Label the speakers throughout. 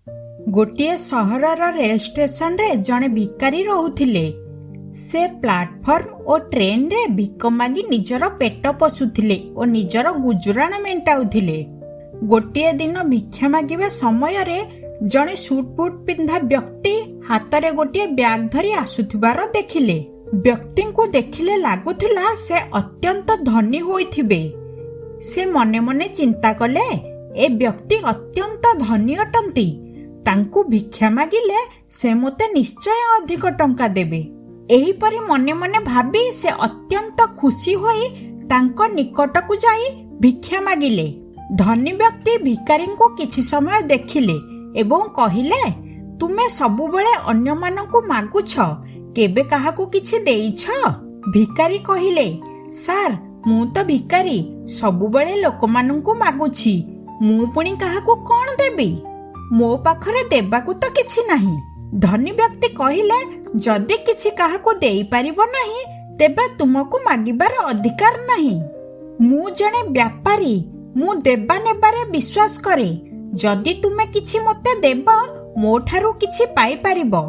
Speaker 1: गोटे सहरर rail station रे जड़े भिकारी रोहुथिले। से प्लाटफर्म और ट्रेन रे भिक मागी निजर पेट पोषुथिले और निजर गुजराण मेंटाउथिले। गोटे दिन भिक्षा मागिबा समय रे जड़े सूट बूट पिंधा व्यक्ति हाथ रे गोटे बैग धरी आसुथिबार देखिले। व्यक्ति को देखिले लागुथिला से अत्यंत धनी होइथिबे। से मने मने चिंता कले ए व्यक्ति अत्यंत धनी अटंती, तांकु भिक्षा मागिले से मोते निश्चय अधिक टंका देबे। एहीपरि मने मने भाबी से अत्यंत खुशी होई तांको निकट को जाई भिक्षा मागिले। धनी व्यक्ति भिकारी को किछि समय देखिले एवं कहिले, तुमे सबुबेले अन्य मानकु मागुछ, केबे काहाकु किछि देइछ? भिकारी कहिले, सार मु तो भिकारी सबुबेले लोकमानंकु मागुछि, मु पुणी काहाकु कोन देबी? मो पाखरे देबाकु तो किछि नाही। धनी व्यक्ति कहिले, जदि किछि काहाकु देई परिबो नाही तेबे तुमको मागिबार अधिकार नाही। मु जणे व्यापारी, मु देबा नेबारे विश्वास करे। जदि तुमे किछि मते देब मो ठारू किछि पाई परिबो।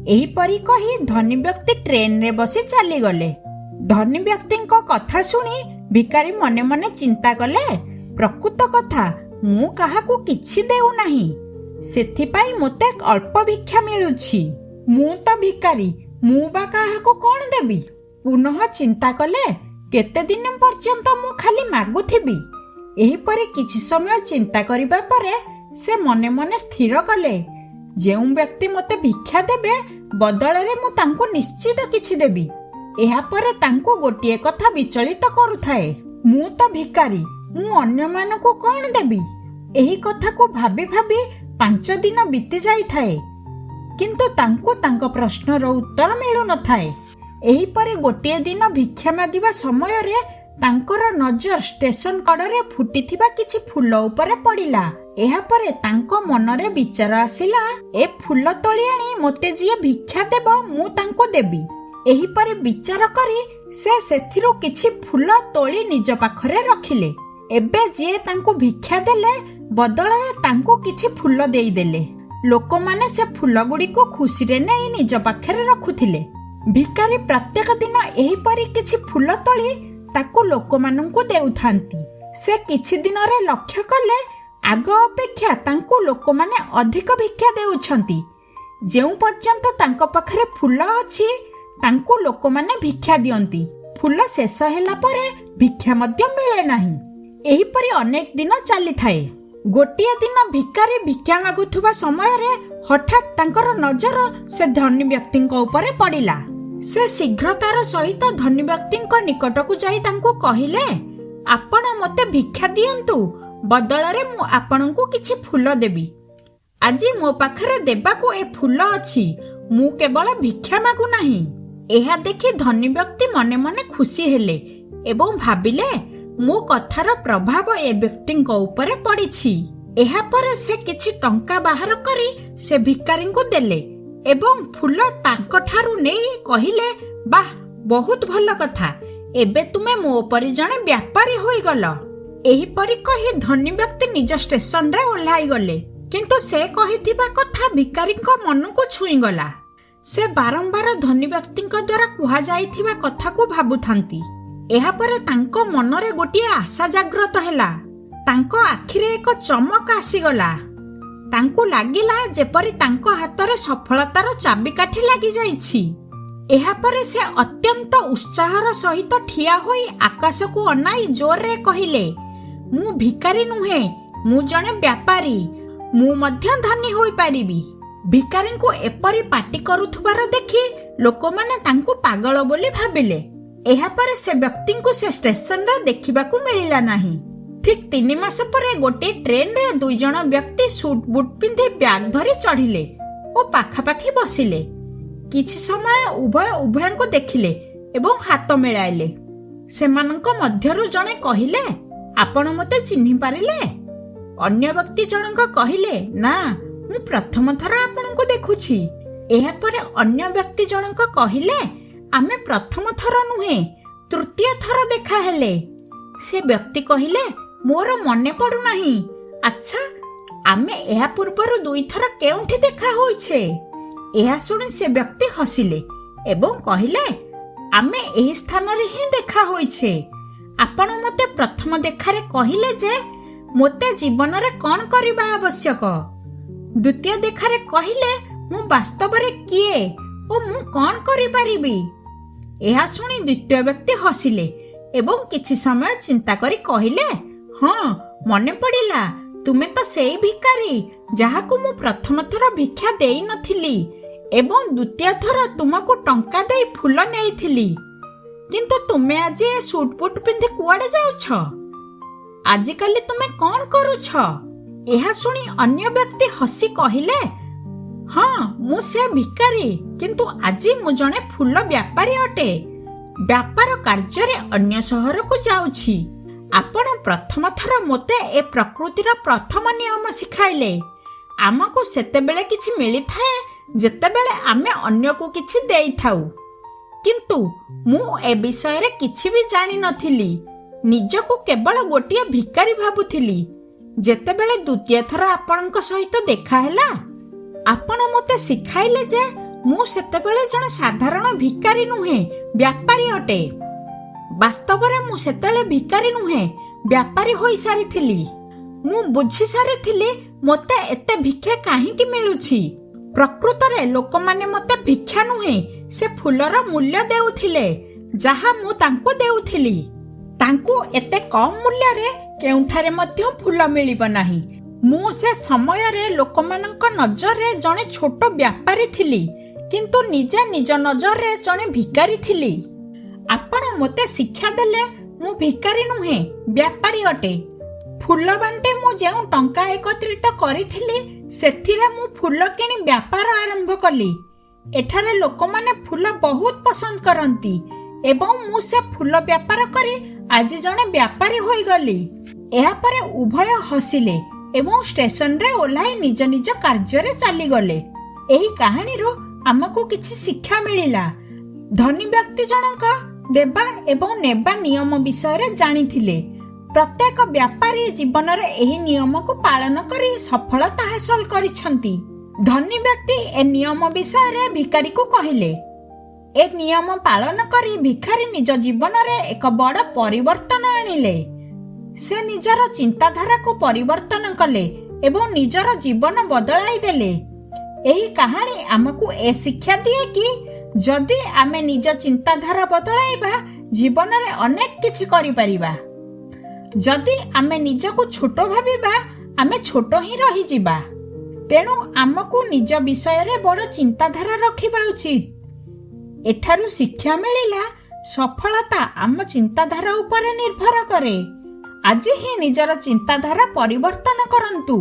Speaker 1: एही परी कही धनी व्यक्ति ट्रेन रे बसी चली गले। धनी व्यक्ति को कथा सुनी भिकारी मने मने चिंता कले, प्रकृत कथा मु काहाकु किछि देउ नाही, सेथिपाई मोते अल्प भिक्षा मिलुछि। मु तो भिकारी, मु बा काहाकु कोन देबी? पुनः चिंता कले, केते दिन पर्यंत मु खाली मागुथिबी। एही परी किछि समय चिंता करिबा परे से मने मने स्थिर कले, जेउ व्यक्ति मते भिक्षा देबे बदଳରେ मु तांको निश्चित किछि देबी। एहा परे तांको गोटिए कथा विचलित करुथाए, मु तो भिकारी, मु अन्य मानको कोन देबी? एही कथा को भाबी भाबी 5 दिन बीती जाई थाए, किंतु तांको तांको प्रश्नर उत्तर मिलु न थाए। एही परे गोटिए दिन भिक्षा मागिबा समय रे तांकर नजर स्टेशन कड़े फुटिथिबा किछि फूल उपरे पड़िला। एहा परे तांको मनरे विचार आसिला, ए फूल तोली आनी मोते जिए भिक्षा देब मु तांको देबी। एही परे विचार करी से सेथिरु किछि फूल तोली निज पाखरे रखिले। एबे जिए तांको भिक्षा देले बदଳରେ तांको किछि फूल देई देले। लोकमाने से फूल गुडी को खुशी रे नै निज पाखरे रखुथिले। भिकारी प्रत्येक दिन एही परी किछि फूल तोली ताको लोकमानंकु देउथांती। से किछि दिन रे लक्ष्य कले आग अपेक्षा तांको लोकमाने अधिक भिक्षा देउछंती। जेउ पर्यंत तांको पाखरे फूल अछि तांको लोकमाने भिक्षा दियंती। फूल शेष होला परे भिक्षा मध्य मिले नाही। एही परी अनेक दिन चली थाए। गोटिए दिन भिकारी भिक्षा मागुथुबा समय रे हठात तांकर नजर से धनी व्यक्तिंक उपरे पड़िला। से शीघ्रतार सहित धनी व्यक्तिंक निकट को जाई तांको कहिले, आपण मते भिक्षा दियंतु, बदଳରେ मु आपणंकु किछि फूल देबी। आजी मो पाखरे देबाकू ए फूल अछि, मु केवल भिक्षा मागु नाही। एहा देखि धनी व्यक्ति मने मने खुशी हेले एवं भाबिले, मो कथार प्रभाव ए व्यक्तिंक उपरे पड़िछि। एहा परे से किछि टंका बाहर करी से भिकारींकु देले एवं फूल तांको ठारू नेई कहिले, बाह बहुत भल कथा, एबे तुमे मो परि जणे व्यापारी होई गल। एही परी कही धनी व्यक्ति निज स्टेशन रे ओल्हाई गले, किंतु से कहिथिबा कथा भिकारींक मनकु छुई गला। से बारंबार धनी व्यक्तिंक द्वारा कुहा जाइथिबा कथा को भाबुथांती। एहा परे तांको मनरे गोटिए आशा जाग्रत हेला। तांको आखिरे एक चमक आसीगला। तांको लागिला जेपरि तांको हातरे सफलतार चाबिकाठी लागि जाइछि। एहा परे से अत्यंत उत्साहर सहित ठिया होई आकाश को अनाई जोर रे कहिले, मु भिकारी नुहे, मु जणे व्यापारी, मु मध्य धनी होई पारिबी। भिकारी को एपरि पाटी करुथुबार देखि लोकमाने तांको पागल बोली भाबिले। एहा परे से व्यक्ति को से स्टेशन रे देखिबाकू मिलिला नाही। ठीक 3 मास परे गोटे ट्रेन रे 2 जण व्यक्ति सूट बूट पिंधि बैग धरी चढ़िले और पाखापाखी बसिले। किछि समय उभय को देखिले एवं हाथ मिलाइले। सेमानंक मध्यरु जणे कहिले, आपण मते चिन्हि पारिले? अन्य व्यक्ति जनक कहिले, ना मु प्रथम थर आपनको देखुछि। एहा परे अन्य व्यक्ति जनक कहिले, आमे प्रथम थर नुहे, तृतीय थर देखा हेले। से व्यक्ति कहिले, मोर मने पड़ू नाही। अच्छा ଆମେ ଏହା ପୂର୍ବରୁ 2 ଥର କେଉଁଠି ଦେଖା ହୋଇଛେ। ଏହା ଶୁଣି ସେ ବ୍ୟକ୍ତି ହସିଲେ ଏବଂ କହିଲେ, ଆମେ ଏହି ସ୍ଥାନରେ ହିଁ ଦେଖା ହୋଇଛେ। ଆପଣ ମୋତେ ପ୍ରଥମ ଦେଖାରେ କହିଲେ ଯେ ମୋତେ ଜୀବନରେ କ'ଣ କରିବା ଆବଶ୍ୟକ। ଦ୍ୱିତୀୟ ଦେଖାରେ କହିଲେ ମୁଁ ବାସ୍ତବରେ କିଏ ଓ ମୁଁ କ'ଣ କରିପାରିବି। ଏହା ଶୁଣି ଦ୍ୱିତୀୟ ବ୍ୟକ୍ତି ହସିଲେ ଏବଂ କିଛି ସମୟ ଚିନ୍ତା କରି କହିଲେ, ହଁ ମନେ ପଡ଼ିଲା, ତୁମେ ତ ସେଇ ଭିକାରୀ ଯାହାକୁ ମୁଁ ପ୍ରଥମ ଥର ଭିକ୍ଷା ଦେଇନଥିଲି ଏବଂ ଦ୍ୱିତୀୟ ଥର ତୁମକୁ ଟଙ୍କା ଦେଇ ଫୁଲ ନେଇଥିଲି। କିନ୍ତୁ ତୁମେ ଆଜି ଏ ସୁଟ୍ ବୁଟ୍ ପିନ୍ଧି କୁଆଡ଼େ ଯାଉଛ? ଆଜିକାଲି ତୁମେ କ'ଣ କରୁଛ? ଏହା ଶୁଣି ଅନ୍ୟ ବ୍ୟକ୍ତି ହସି କହିଲେ, ହଁ ମୁଁ ସେ ଭିକାରୀ, କିନ୍ତୁ ଆଜି ମୁଁ ଜଣେ ଫୁଲ ବ୍ୟାପାରୀ ଅଟେ। ବ୍ୟାପାର କାର୍ଯ୍ୟରେ ଅନ୍ୟ ସହରକୁ ଯାଉଛି। ଆପଣ ପ୍ରଥମ ଥର ମୋତେ ଏ ପ୍ରକୃତିର ପ୍ରଥମ ନିୟମ ଶିଖାଇଲେ। ଆମକୁ ସେତେବେଳେ କିଛି ମିଳିଥାଏ ଯେତେବେଳେ ଆମେ ଅନ୍ୟକୁ କିଛି ଦେଇଥାଉ। କିନ୍ତୁ ମୁଁ ଏ ବିଷୟରେ କିଛି ବି ଜାଣିନଥିଲି। ନିଜକୁ କେବଳ ଗୋଟିଏ ଭିକାରୀ ଭାବୁଥିଲି। ଯେତେବେଳେ ଦ୍ୱିତୀୟ ଥର ଆପଣଙ୍କ ସହିତ ଦେଖା ହେଲା, ଆପଣ ମୋତେ ଶିଖାଇଲେ ଯେ ମୁଁ ସେତେବେଳେ ଜଣେ ସାଧାରଣ ଭିକାରୀ ନୁହେଁ, ବ୍ୟାପାରୀ ଅଟେ। ବାସ୍ତବରେ ମୁଁ ସେତେବେଳେ ଭିକାରୀ ନୁହେଁ, ବ୍ୟାପାରୀ ହୋଇସାରିଥିଲି। ମୁଁ ବୁଝି ସାରିଥିଲି ମୋତେ ଏତେ ଭିକ୍ଷା କାହିଁକି ମିଳୁଛି। ପ୍ରକୃତରେ ଲୋକମାନେ ମୋତେ ଭିକ୍ଷା ନୁହେଁ, ସେ ଫୁଲର ମୂଲ୍ୟ ଦେଉଥିଲେ ଯାହା ମୁଁ ତାଙ୍କୁ ଦେଉଥିଲି। ତାଙ୍କୁ ଏତେ କମ୍ ମୂଲ୍ୟରେ କେଉଁଠାରେ ମଧ୍ୟ ଫୁଲ ମିଳିବ ନାହିଁ। ମୁଁ ସେ ସମୟରେ ଲୋକମାନଙ୍କ ନଜରରେ ଜଣେ ଛୋଟ ବ୍ୟାପାରୀ ଥିଲି, କିନ୍ତୁ ନିଜେ ନିଜ ନଜରରେ ଜଣେ ଭିକାରୀ ଥିଲି। ଆପଣ ମୋତେ ଶିକ୍ଷା ଦେଲେ ମୁଁ ଭିକାରୀ ନୁହେଁ, ବ୍ୟାପାରୀ ଅଟେ। ଫୁଲ ବାଣ୍ଟେ ମୁଁ ଯେଉଁ ଟଙ୍କା ଏକତ୍ରିତ କରିଥିଲି ସେଥିରେ ମୁଁ ଫୁଲ କିଣି ବ୍ୟାପାର ଆରମ୍ଭ କଲି। ଏଠାରେ ଲୋକମାନେ ଫୁଲ ବହୁତ ପସନ୍ଦ କରନ୍ତି ଏବଂ ମୁଁ ସେ ଫୁଲ ବ୍ୟାପାର କରି ଆଜି ଜଣେ ବ୍ୟାପାରୀ ହୋଇଗଲି। ଏହାପରେ ଉଭୟ ହସିଲେ ଏବଂ ଷ୍ଟେସନରେ ଓହ୍ଲାଇ ନିଜ ନିଜ କାର୍ଯ୍ୟରେ ଚାଲିଗଲେ। ଏହି କାହାଣୀରୁ ଆମକୁ କିଛି ଶିକ୍ଷା ମିଳିଲା। ଧନୀ ବ୍ୟକ୍ତି ଜଣକ ଦେବା ଏବଂ ନେବା ନିୟମ ବିଷୟରେ ଜାଣିଥିଲେ। ପ୍ରତ୍ୟେକ ବ୍ୟାପାରୀ ଜୀବନରେ ଏହି ନିୟମକୁ ପାଳନ କରି ସଫଳତା ହାସଲ କରିଛନ୍ତି। ଧନୀ ବ୍ୟକ୍ତି ଏ ନିୟମ ବିଷୟରେ ଭିକାରୀକୁ କହିଲେ। ଏ ନିୟମ ପାଳନ କରି ଭିକାରୀ ନିଜ ଜୀବନରେ ଏକ ବଡ଼ ପରିବର୍ତ୍ତନ ଆଣିଲେ। ସେ ନିଜର ଚିନ୍ତାଧାରାକୁ ପରିବର୍ତ୍ତନ କଲେ ଏବଂ ନିଜର ଜୀବନ ବଦଳାଇ ଦେଲେ। ଏହି କାହାଣୀ ଆମକୁ ଏ ଶିକ୍ଷା ଦିଏ କି ଯଦି ଆମେ ନିଜ ଚିନ୍ତାଧାରା ବଦଳାଇବା, ଜୀବନରେ ଅନେକ କିଛି କରିପାରିବା। ଯଦି ଆମେ ନିଜକୁ ଛୋଟ ଭାବିବା, ଆମେ ଛୋଟ ହିଁ ରହିଯିବା। ତେଣୁ ଆମକୁ ନିଜ ବିଷୟରେ ବଡ଼ ଚିନ୍ତାଧାରା ରଖିବା ଉଚିତ। ଏଠାରୁ ଶିକ୍ଷା ମିଳିଲା, ସଫଳତା ଆମ ଚିନ୍ତାଧାରା ଉପରେ ନିର୍ଭର କରେ। ଆଜି ହିଁ ନିଜର ଚିନ୍ତାଧାରା ପରିବର୍ତ୍ତନ କରନ୍ତୁ।